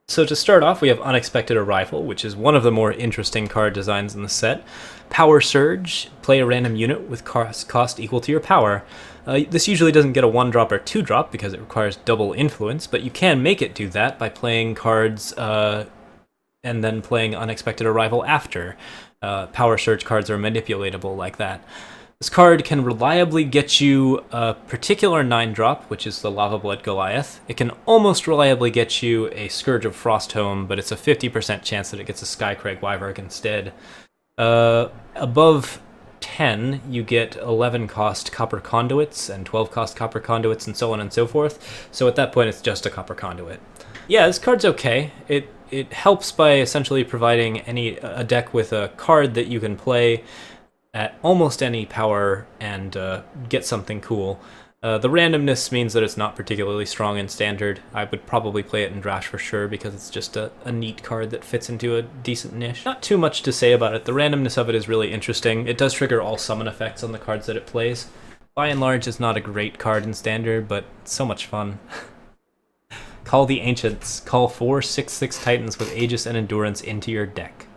So to start off, we have Unexpected Arrival, which is one of the more interesting card designs in the set. Power Surge, play a random unit with cost equal to your power. This usually doesn't get a 1-drop or 2-drop because it requires double influence, but you can make it do that by playing cards and then playing Unexpected Arrival after. Power Surge cards are manipulatable like that. This card can reliably get you a particular 9-drop, which is the Lava Blood Goliath. It can almost reliably get you a Scourge of Frostholm, but it's a 50% chance that it gets a Skycrag Wyvern instead. Above 10, you get 11-cost Copper Conduits and 12-cost Copper Conduits and so on and so forth. So at that point, it's just a Copper Conduit. Yeah, this card's okay. It helps by essentially providing a deck with a card that you can play at almost any power and get something cool. The randomness means that it's not particularly strong in Standard. I would probably play it in Draft for sure because it's just a neat card that fits into a decent niche. Not too much to say about it. The randomness of it is really interesting. It does trigger all summon effects on the cards that it plays. By and large, it's not a great card in Standard, but it's so much fun. Call the Ancients. Call 4 6/6 Titans with Aegis and Endurance into your deck.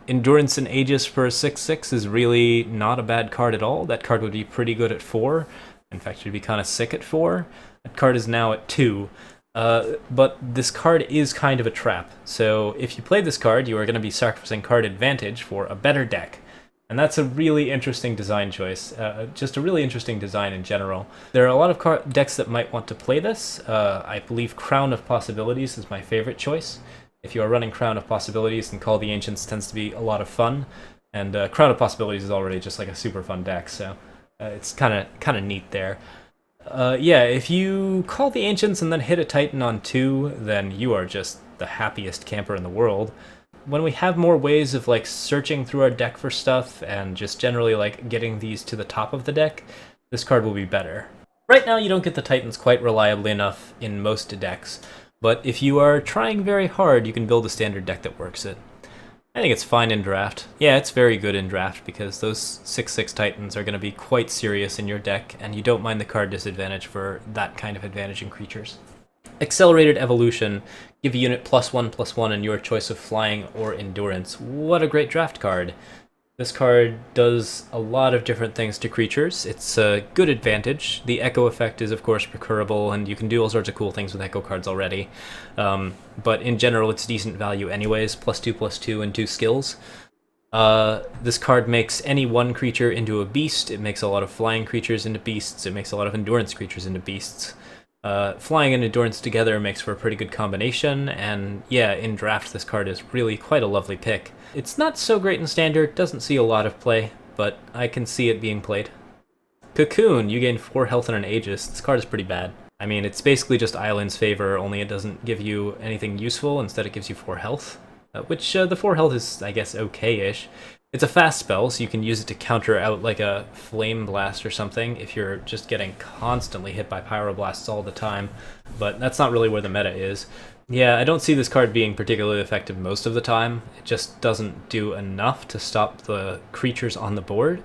Endurance and Aegis for a 6/6 is really not a bad card at all. That card would be pretty good at 4. In fact, it'd be kind of sick at 4. That card is now at 2. But this card is kind of a trap. So if you play this card, you are going to be sacrificing card advantage for a better deck. And that's a really interesting design choice. Just a really interesting design in general. There are a lot of decks that might want to play this. I believe Crown of Possibilities is my favorite choice. If you are running Crown of Possibilities, then Call the Ancients tends to be a lot of fun, and Crown of Possibilities is already just like a super fun deck, so it's kind of neat there. Yeah, if you Call the Ancients and then hit a Titan on 2, then you are just the happiest camper in the world. When we have more ways of like searching through our deck for stuff and just generally like getting these to the top of the deck, this card will be better. Right now, you don't get the Titans quite reliably enough in most decks. But if you are trying very hard, you can build a Standard deck that works it. I think it's fine in Draft. Yeah, it's very good in Draft because those 6/6 Titans are going to be quite serious in your deck, and you don't mind the card disadvantage for that kind of advantage in creatures. Accelerated Evolution. Give a unit +1/+1 and your choice of Flying or Endurance. What a great Draft card. This card does a lot of different things to creatures. It's a good advantage. The Echo effect is, of course, recurable, and you can do all sorts of cool things with Echo cards already. But in general, it's decent value anyways, +2/+2 and 2 skills. This card makes any one creature into a beast. It makes a lot of flying creatures into beasts. It makes a lot of endurance creatures into beasts. Flying and endurance together makes for a pretty good combination, and yeah, in Draft this card is really quite a lovely pick. It's not so great in Standard, doesn't see a lot of play, but I can see it being played. Cocoon, you gain 4 health and an Aegis. This card is pretty bad. I mean, it's basically just Island's Favor, only it doesn't give you anything useful, instead it gives you 4 health. Which, the 4 health is, I guess, okay-ish. It's a fast spell, so you can use it to counter out like a Flame Blast or something if you're just getting constantly hit by Pyroblasts all the time, but that's not really where the meta is. Yeah, I don't see this card being particularly effective most of the time. It just doesn't do enough to stop the creatures on the board.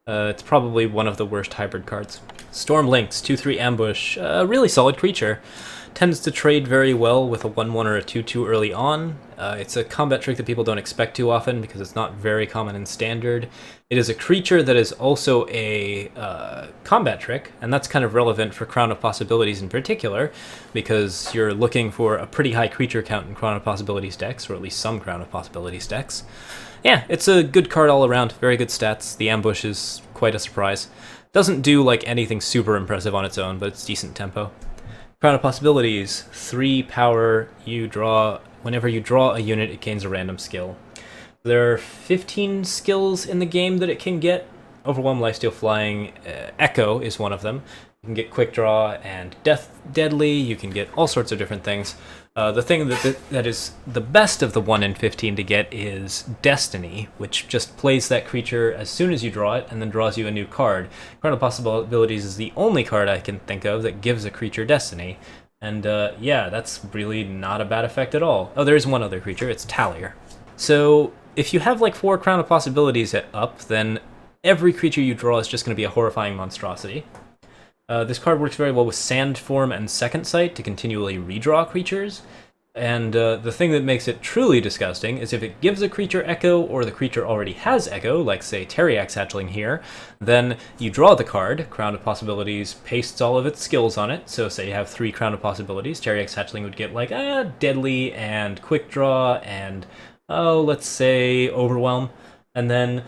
It's probably one of the worst hybrid cards. Stormlink's 2/3 Ambush, a really solid creature. Tends to trade very well with a 1/1 or a 2/2 early on. It's a combat trick that people don't expect too often because it's not very common in Standard. It is a creature that is also a combat trick, and that's kind of relevant for Crown of Possibilities in particular, because you're looking for a pretty high creature count in Crown of Possibilities decks, or at least some Crown of Possibilities decks. Yeah, it's a good card all around, very good stats. The Ambush is quite a surprise. Doesn't do like anything super impressive on its own, but it's decent tempo. Crown of Possibilities, 3 power, whenever you draw a unit, it gains a random skill. There are 15 skills in the game that it can get. Overwhelm, Lifesteal, Flying, Echo is one of them. You can get Quick Draw and Deadly, you can get all sorts of different things. The thing that is the best of the 1 in 15 to get is Destiny, which just plays that creature as soon as you draw it, and then draws you a new card. Crown of Possibilities is the only card I can think of that gives a creature Destiny, and yeah, that's really not a bad effect at all. Oh, there's one other creature, it's Tallier. So, if you have like 4 Crown of Possibilities up, then every creature you draw is just going to be a horrifying monstrosity. This card works very well with Sand Form and Second Sight to continually redraw creatures. And the thing that makes it truly disgusting is if it gives a creature Echo, or the creature already has Echo, like say Teriak's Hatchling here, then you draw the card, Crown of Possibilities pastes all of its skills on it, so say you have 3 Crown of Possibilities, Teriak's Hatchling would get like Deadly and Quick Draw and, let's say Overwhelm, and then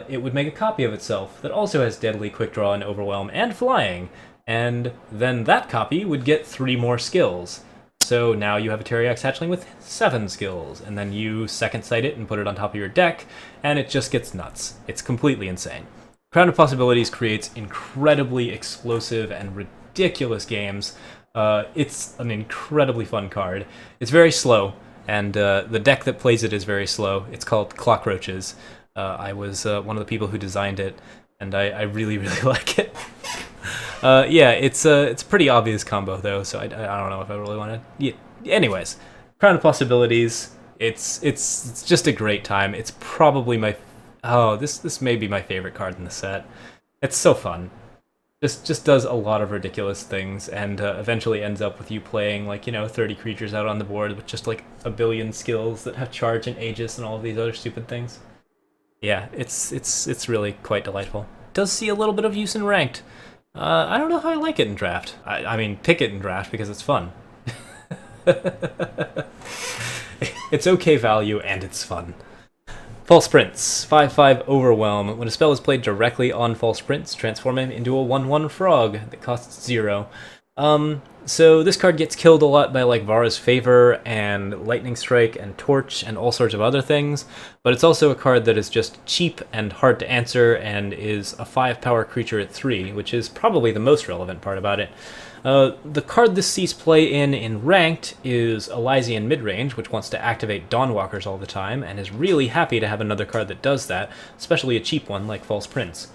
it would make a copy of itself that also has Deadly, Quick Draw, and Overwhelm, and Flying, and then that copy would get 3 more skills. So now you have a Teriak's Hatchling with 7 skills, and then you second sight it and put it on top of your deck, and it just gets nuts. It's completely insane. Crown of Possibilities creates incredibly explosive and ridiculous games. It's an incredibly fun card. It's very slow, and the deck that plays it is very slow. It's called Clockroaches. I was one of the people who designed it, and I really, really like it. Yeah, it's a pretty obvious combo though, so I don't know if I really want to. Yeah. Anyways, Crown of Possibilities. It's just a great time. It's probably my this may be my favorite card in the set. It's so fun. Just does a lot of ridiculous things, and eventually ends up with you playing like 30 creatures out on the board with just like a billion skills that have charge and Aegis and all of these other stupid things. Yeah, it's really quite delightful. Does see a little bit of use in ranked. I don't know how I like it in draft. I mean, pick it in draft because it's fun. It's okay value and it's fun. False Prince, 5/5 Overwhelm. When a spell is played directly on False Prince, transform him into a 1/1 frog that costs 0. So this card gets killed a lot by like Vara's Favor and Lightning Strike and Torch and all sorts of other things, but it's also a card that is just cheap and hard to answer and is a 5-power creature at 3, which is probably the most relevant part about it. The card this sees play in Ranked is Elysian Midrange, which wants to activate Dawnwalkers all the time, and is really happy to have another card that does that, especially a cheap one like False Prince.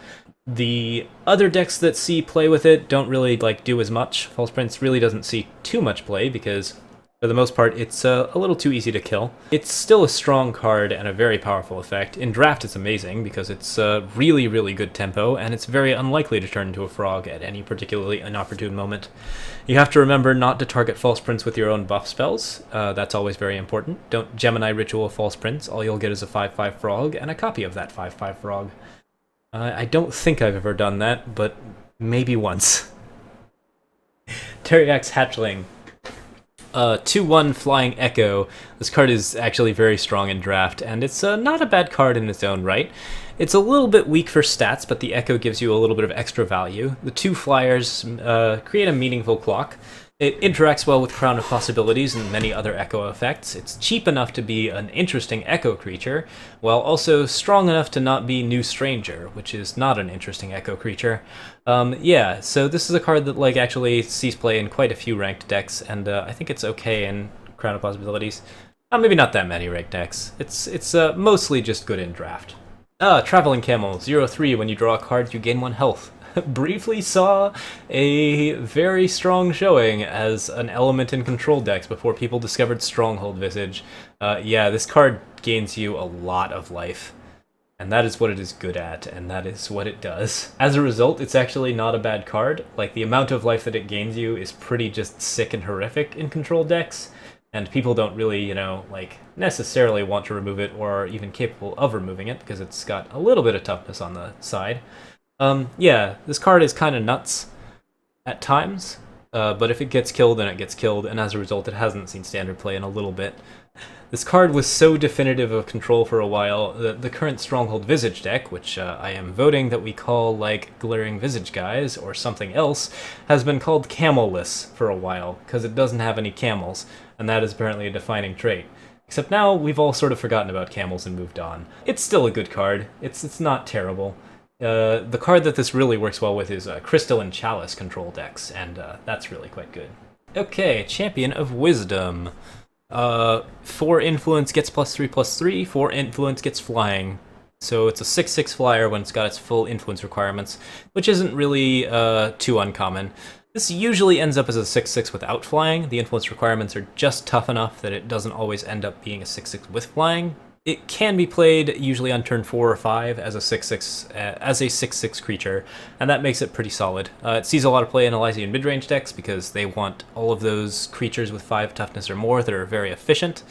The other decks that see play with it don't really do as much. False Prince really doesn't see too much play because, for the most part, it's a little too easy to kill. It's still a strong card and a very powerful effect. In draft it's amazing because it's really, really good tempo, and it's very unlikely to turn into a frog at any particularly inopportune moment. You have to remember not to target False Prince with your own buff spells. That's always very important. Don't Gemini Ritual False Prince. All you'll get is a 5/5 frog and a copy of that 5/5 frog. I don't think I've ever done that, but maybe once. Teriak's Hatchling. 2/1 Flying Echo. This card is actually very strong in draft, and it's not a bad card in its own right. It's a little bit weak for stats, but the Echo gives you a little bit of extra value. The 2 flyers create a meaningful clock. It interacts well with Crown of Possibilities and many other Echo effects. It's cheap enough to be an interesting Echo creature, while also strong enough to not be New Stranger, which is not an interesting Echo creature. Yeah, so this is a card that actually sees play in quite a few ranked decks, and I think it's okay in Crown of Possibilities. Maybe not that many ranked decks. It's mostly just good in draft. Traveling Camel, 0/3. When you draw a card, you gain 1 health. Briefly saw a very strong showing as an element in control decks before people discovered Stronghold Visage. Yeah, this card gains you a lot of life, and that is what it is good at, and that is what it does. As a result, it's actually not a bad card. The amount of life that it gains you is pretty just sick and horrific in control decks, and people don't really, necessarily want to remove it or are even capable of removing it because it's got a little bit of toughness on the side. Yeah, this card is kind of nuts at times, but if it gets killed, then it gets killed, and as a result, it hasn't seen standard play in a little bit. This card was so definitive of control for a while that the current Stronghold Visage deck, which I am voting that we call, Glaring Visage Guys or something else, has been called camel-less for a while, because it doesn't have any camels, and that is apparently a defining trait. Except now, we've all sort of forgotten about camels and moved on. It's still a good card. It's not terrible. The card that this really works well with is Crystal and Chalice control decks, and that's really quite good. Okay, Champion of Wisdom. 4 influence gets +3/+3, 4 influence gets flying. So it's a 6/6 flyer when it's got its full influence requirements, which isn't really too uncommon. This usually ends up as a 6/6 without flying. The influence requirements are just tough enough that it doesn't always end up being a 6/6 with flying. It can be played usually on turn 4 or 5 as a 6/6 creature, and that makes it pretty solid. It sees a lot of play in Elysian mid-range decks because they want all of those creatures with 5 toughness or more that are very efficient,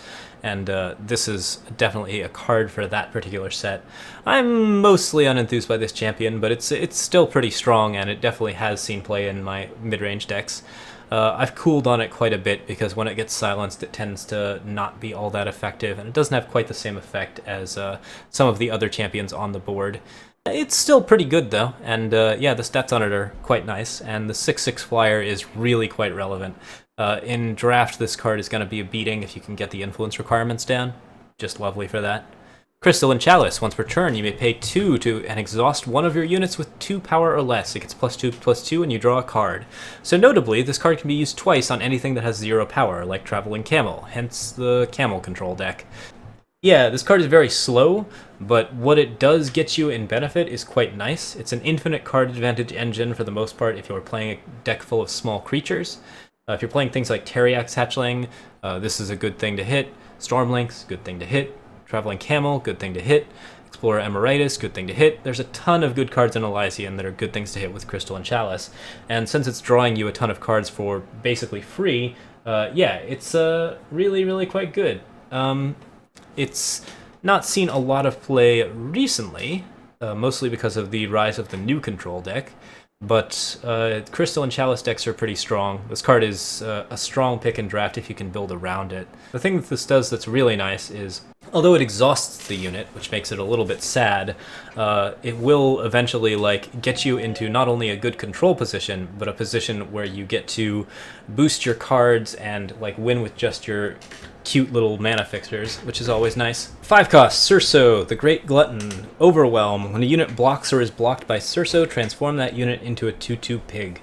and this is definitely a card for that particular set. I'm mostly unenthused by this champion, but it's still pretty strong, and it definitely has seen play in my mid-range decks. I've cooled on it quite a bit because when it gets silenced it tends to not be all that effective, and it doesn't have quite the same effect as some of the other champions on the board. It's still pretty good though, and yeah, the stats on it are quite nice, and the 6/6 flyer is really quite relevant. In draft, this card is going to be a beating if you can get the influence requirements down. Just lovely for that. Crystalline Chalice. Once per turn, you may pay 2 to and exhaust one of your units with 2 power or less. It gets +2/+2, and you draw a card. So notably, this card can be used twice on anything that has 0 power, like Traveling Camel, hence the Camel control deck. Yeah, this card is very slow, but what it does get you in benefit is quite nice. It's an infinite card advantage engine for the most part if you're playing a deck full of small creatures. If you're playing things like Teriak's Hatchling, this is a good thing to hit. Stormlink's good thing to hit. Traveling Camel, good thing to hit. Explorer Emeritus, good thing to hit. There's a ton of good cards in Elysian that are good things to hit with Crystalline Chalice. And since it's drawing you a ton of cards for basically free, yeah, it's really, really quite good. It's not seen a lot of play recently, mostly because of the rise of the new control deck. But Crystalline Chalice decks are pretty strong. This card is a strong pick in draft if you can build around it. The thing that this does that's really nice is, although it exhausts the unit, which makes it a little bit sad, it will eventually get you into not only a good control position, but a position where you get to boost your cards and win with just your cute little mana fixtures, which is always nice. 5 cost, Circo, the Great Glutton. Overwhelm. When a unit blocks or is blocked by Circo, transform that unit into a 2/2 pig.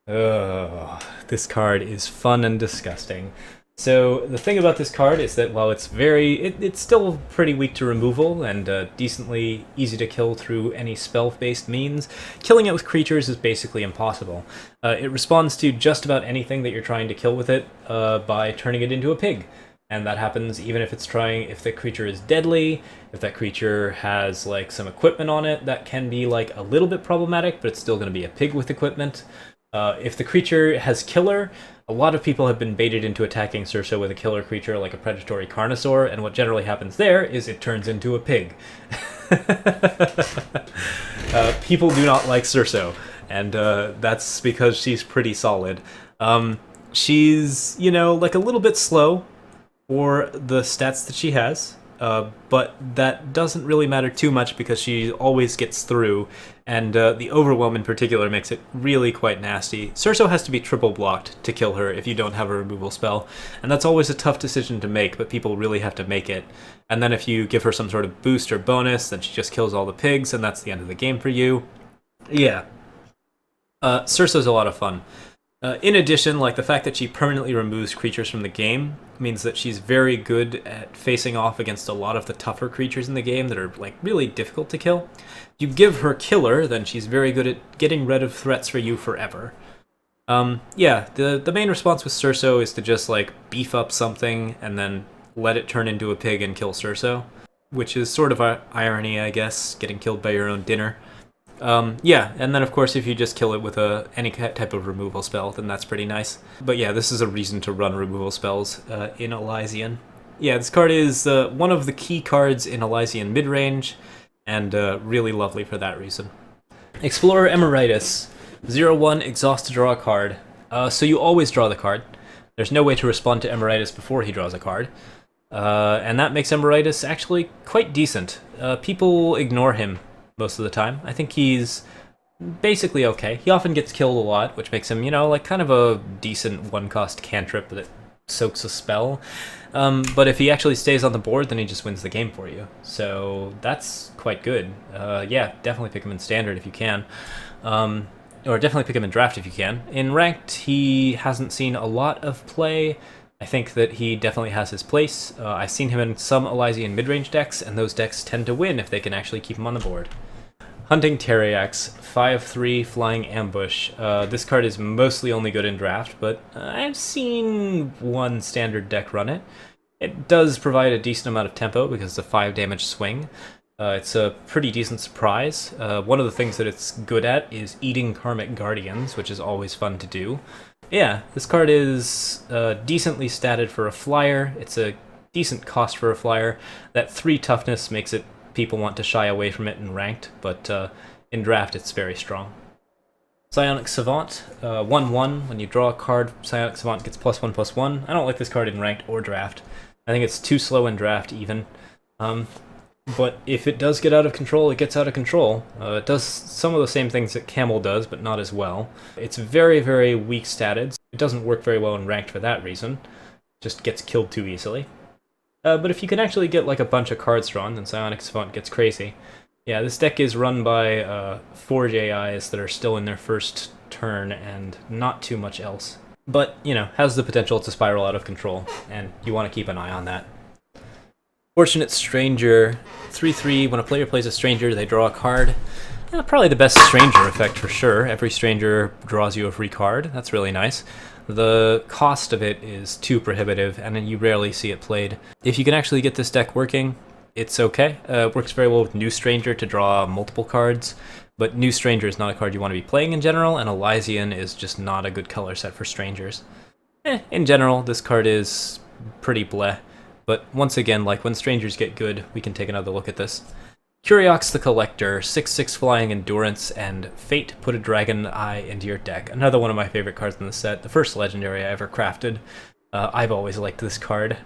Ugh, this card is fun and disgusting. So the thing about this card is that while it's it's still pretty weak to removal and decently easy to kill through any spell-based means, killing it with creatures is basically impossible. It responds to just about anything that you're trying to kill with it by turning it into a pig. And that happens even if if the creature is deadly, if that creature has some equipment on it, that can be a little bit problematic, but it's still going to be a pig with equipment. If the creature has killer, a lot of people have been baited into attacking Circo with a killer creature like a predatory Carnosaur, and what generally happens there is it turns into a pig. People do not like Circo, and that's because she's pretty solid. She's, a little bit slow for the stats that she has, but that doesn't really matter too much because she always gets through, and the Overwhelm in particular makes it really quite nasty. Circo has to be triple blocked to kill her if you don't have a removal spell, and that's always a tough decision to make, but people really have to make it. And then if you give her some sort of boost or bonus, then she just kills all the pigs, and that's the end of the game for you. Yeah. Circo's a lot of fun. In addition, the fact that she permanently removes creatures from the game means that she's very good at facing off against a lot of the tougher creatures in the game that are really difficult to kill. If you give her killer, then she's very good at getting rid of threats for you forever. Yeah, the main response with Circo is to just beef up something and then let it turn into a pig and kill Circo, which is sort of an irony, I guess, getting killed by your own dinner. Yeah, and then of course if you just kill it with any type of removal spell, then that's pretty nice. But yeah, this is a reason to run removal spells in Elysian. Yeah, this card is one of the key cards in Elysian midrange, and really lovely for that reason. Explorer Emeritus. 0/1, exhaust to draw a card. So you always draw the card. There's no way to respond to Emeritus before he draws a card. And that makes Emeritus actually quite decent. People ignore him most of the time. I think he's basically okay. He often gets killed a lot, which makes him, kind of a decent one-cost cantrip that soaks a spell. But if he actually stays on the board, then he just wins the game for you. So that's quite good. Yeah, definitely pick him in Standard if you can. Or definitely pick him in Draft if you can. In Ranked, he hasn't seen a lot of play. I think that he definitely has his place. I've seen him in some Elysian midrange decks, and those decks tend to win if they can actually keep him on the board. Hunting Teriak's 5/3 Flying Ambush. This card is mostly only good in Draft, but I've seen one Standard deck run it. It does provide a decent amount of tempo because it's a 5 damage swing. It's a pretty decent surprise. One of the things that it's good at is eating Karmic Guardians, which is always fun to do. Yeah, this card is decently statted for a flyer. It's a decent cost for a flyer. That 3 toughness makes it people want to shy away from it in ranked, but in draft it's very strong. Psionic Savant, 1/1. When you draw a card, Psionic Savant gets +1/+1. I don't like this card in ranked or draft. I think it's too slow in draft even. But if it does get out of control, it gets out of control. It does some of the same things that Camel does, but not as well. It's very, very weak statted. It doesn't work very well in ranked for that reason. Just gets killed too easily. But if you can actually get like a bunch of cards drawn, then Psionic Savant gets crazy. Yeah, this deck is run by Forge AIs that are still in their first turn and not too much else. But, you know, has the potential to spiral out of control, and you want to keep an eye on that. Fortunate Stranger, 3/3. When a player plays a Stranger, they draw a card. Probably the best Stranger effect for sure. Every Stranger draws you a free card. That's really nice. The cost of it is too prohibitive, and you rarely see it played. If you can actually get this deck working, it's okay. It works very well with New Stranger to draw multiple cards, but New Stranger is not a card you want to be playing in general, and Elysian is just not a good color set for Strangers. In general, this card is pretty bleh. But once again, like when Strangers get good, we can take another look at this. Curiox the Collector, 6/6 flying endurance, and Fate, put a dragon eye into your deck. Another one of my favorite cards in the set, the first legendary I ever crafted. I've always liked this card.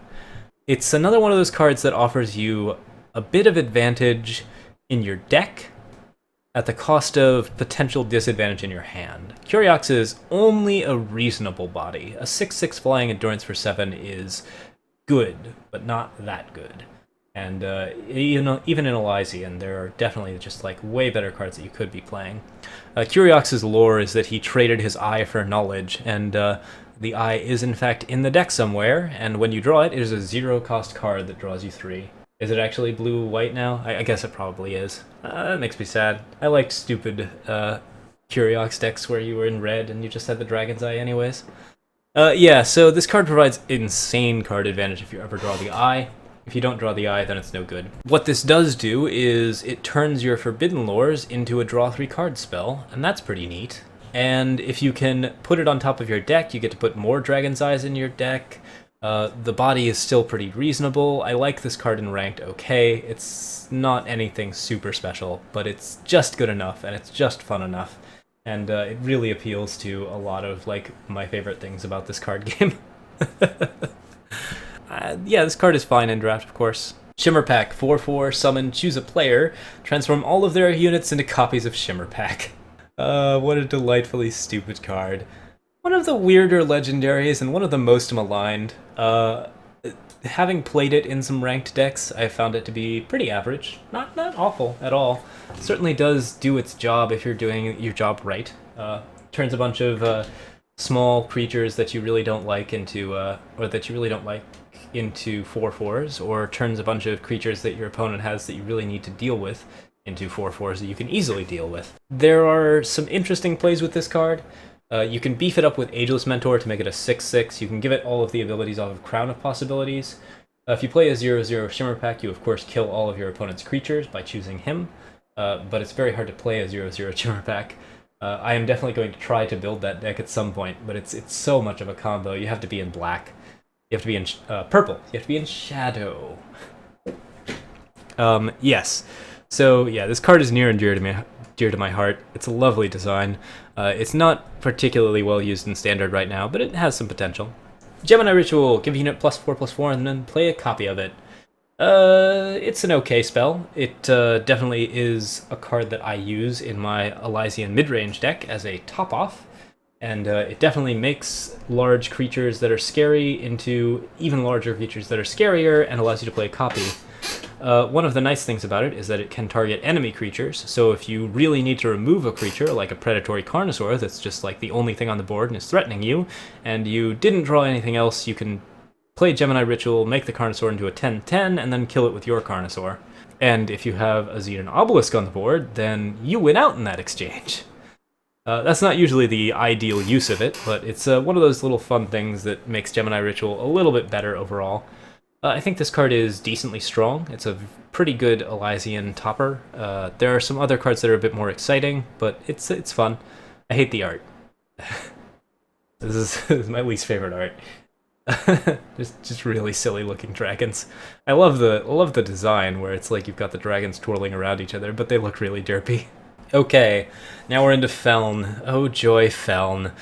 It's another one of those cards that offers you a bit of advantage in your deck at the cost of potential disadvantage in your hand. Curiox is only a reasonable body. A 6/6 flying endurance for 7 is good, but not that good. And even in Elysian, there are definitely just like way better cards that you could be playing. Curiox's lore is that he traded his eye for knowledge, and the eye is in fact in the deck somewhere, and when you draw it, it is a 0-cost card that draws you 3. Is it actually blue-white now? I guess it probably is. That makes me sad. I liked stupid Curiox decks where you were in red and you just had the dragon's eye anyways. Yeah, so this card provides insane card advantage if you ever draw the eye. If you don't draw the eye, then it's no good. What this does do is it turns your Forbidden Lores into a draw 3 card spell, and that's pretty neat. And if you can put it on top of your deck, you get to put more Dragon's Eyes in your deck. The body is still pretty reasonable. I like this card in ranked okay. It's not anything super special, but it's just good enough, and it's just fun enough. And it really appeals to a lot of like my favorite things about this card game. Yeah, this card is fine in draft, of course. Shimmer Pack, 4/4, summon, choose a player, transform all of their units into copies of Shimmer Pack. What a delightfully stupid card. One of the weirder legendaries and one of the most maligned. Having played it in some ranked decks, I found it to be pretty average. Not awful at all. It certainly does do its job if you're doing your job right. Turns a bunch of small creatures that you really don't like into, or that you really don't like into 4/4s, or turns a bunch of creatures that your opponent has that you really need to deal with into 4/4s that you can easily deal with. There are some interesting plays with this card. You can beef it up with Ageless Mentor to make it a 6/6. You can give it all of the abilities off of Crown of Possibilities. If you play a 0/0 Shimmer Pack, you of course kill all of your opponent's creatures by choosing him, but it's very hard to play a 0/0 Shimmer Pack. I am definitely going to try to build that deck at some point, but it's so much of a combo. You have to be in black. You have to be in purple. You have to be in shadow. Yes. So yeah, this card is near and dear to my heart. It's a lovely design. It's not particularly well used in Standard right now, but it has some potential. Gemini Ritual, give a unit +4/+4 and then play a copy of it. It's an okay spell. It definitely is a card that I use in my Elysian mid-range deck as a top-off, and it definitely makes large creatures that are scary into even larger creatures that are scarier and allows you to play a copy. One of the nice things about it is that it can target enemy creatures, so if you really need to remove a creature, like a predatory Carnosaur that's just like the only thing on the board and is threatening you, and you didn't draw anything else, you can play Gemini Ritual, make the Carnosaur into a 10/10, and then kill it with your Carnosaur. And if you have a Xenon Obelisk on the board, then you win out in that exchange. That's not usually the ideal use of it, but it's one of those little fun things that makes Gemini Ritual a little bit better overall. I think this card is decently strong. It's a pretty good Elysian topper. There are some other cards that are a bit more exciting, but it's fun. I hate the art. This is my least favorite art. just really silly looking dragons. I love the design where it's like you've got the dragons twirling around each other, but they look really derpy. Okay, now we're into Feln. Oh joy, Feln.